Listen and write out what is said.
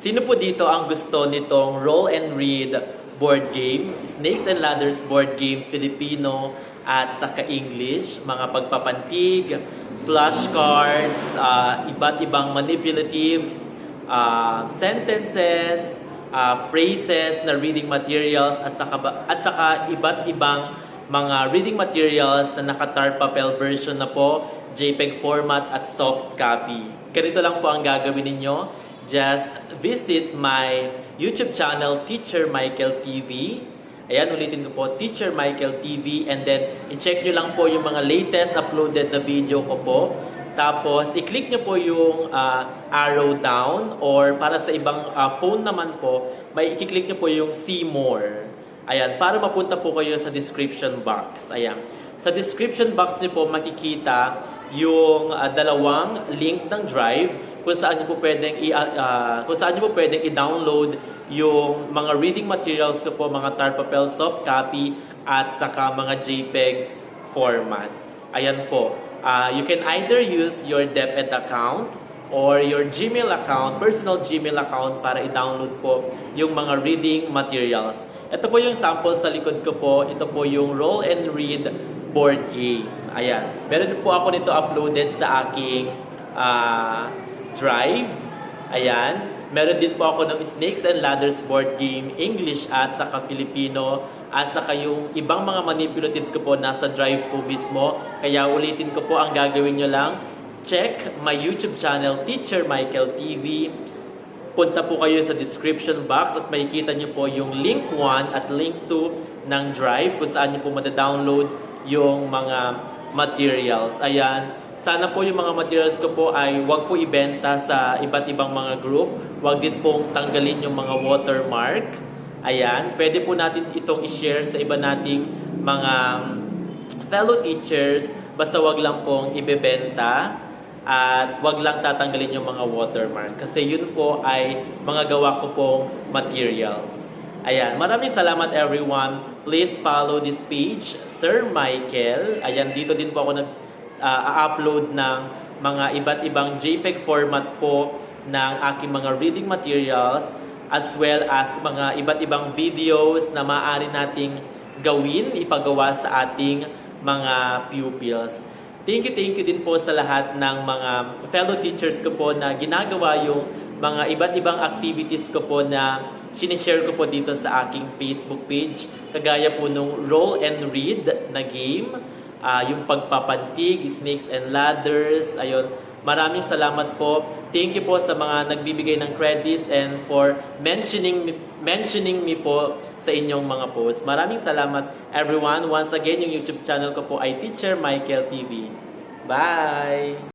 Sino po dito ang gusto nitong roll and read board game, Snakes and Ladders board game Filipino at saka English, mga pagpapantig, flashcards, iba't ibang manipulatives, sentences, phrases na reading materials at saka iba't ibang mga reading materials na naka-tar papel version na po, JPEG format at soft copy. Ganito lang po ang gagawin ninyo. Just visit my YouTube channel, Teacher Michael TV. Ayan, ulitin ko po, Teacher Michael TV. And then, i-check nyo lang po yung mga latest uploaded na video ko po. Tapos, i-click nyo po yung arrow down or para sa ibang phone naman po, may i-click nyo po yung see more. Ayan, para mapunta po kayo sa description box. Ayan. Sa description box nyo po makikita yung dalawang link ng Drive kung saan nyo po pwedeng i-download yung mga reading materials ko po, mga tar papel soft copy at saka mga JPEG format. Ayan po. You can either use your DepEd account or your Gmail account, personal Gmail account para i-download po yung mga reading materials. Ito po yung sample sa likod ko po. Ito po yung roll and read board game. Ayan. Meron po ako nito uploaded sa aking Drive. Ayan. Meron din po ako ng Snakes and Ladders board game, English at saka Filipino. At saka yung ibang mga manipulatives ko po nasa Drive po mismo. Kaya ulitin ko po, ang gagawin nyo lang, check my YouTube channel, Teacher Michael TV. Punta po kayo sa description box at makikita nyo po yung link 1 at link 2 ng Drive kung saan nyo po madadownload yung mga materials. Ayan. Sana po yung mga materials ko po ay wag po ibenta sa iba't ibang mga group. Wag din pong tanggalin yung mga watermark. Ayan. Pwede po natin itong i-share sa iba nating mga fellow teachers. Basta wag lang pong ibebenta. At wag lang tatanggalin yung mga watermark. Kasi yun po ay mga gawa ko pong materials. Ayan. Maraming salamat everyone. Please follow this page, Sir Michael. Ayan. Dito din po ako upload ng mga iba't ibang JPEG format po ng aking mga reading materials as well as mga iba't ibang videos na maaari nating gawin, ipagawa sa ating mga pupils. Thank you din po sa lahat ng mga fellow teachers ko po na ginagawa yung mga iba't ibang activities ko po na sinishare ko po dito sa aking Facebook page. Kagaya po nung roll and read na game, yung pagpapantig, Snakes and Ladders. Ayun, maraming salamat po. Thank you po sa mga nagbibigay ng credits and for mentioning me po sa inyong mga posts. Maraming salamat everyone. Once again, yung YouTube channel ko po ay Teacher Michael TV. Bye!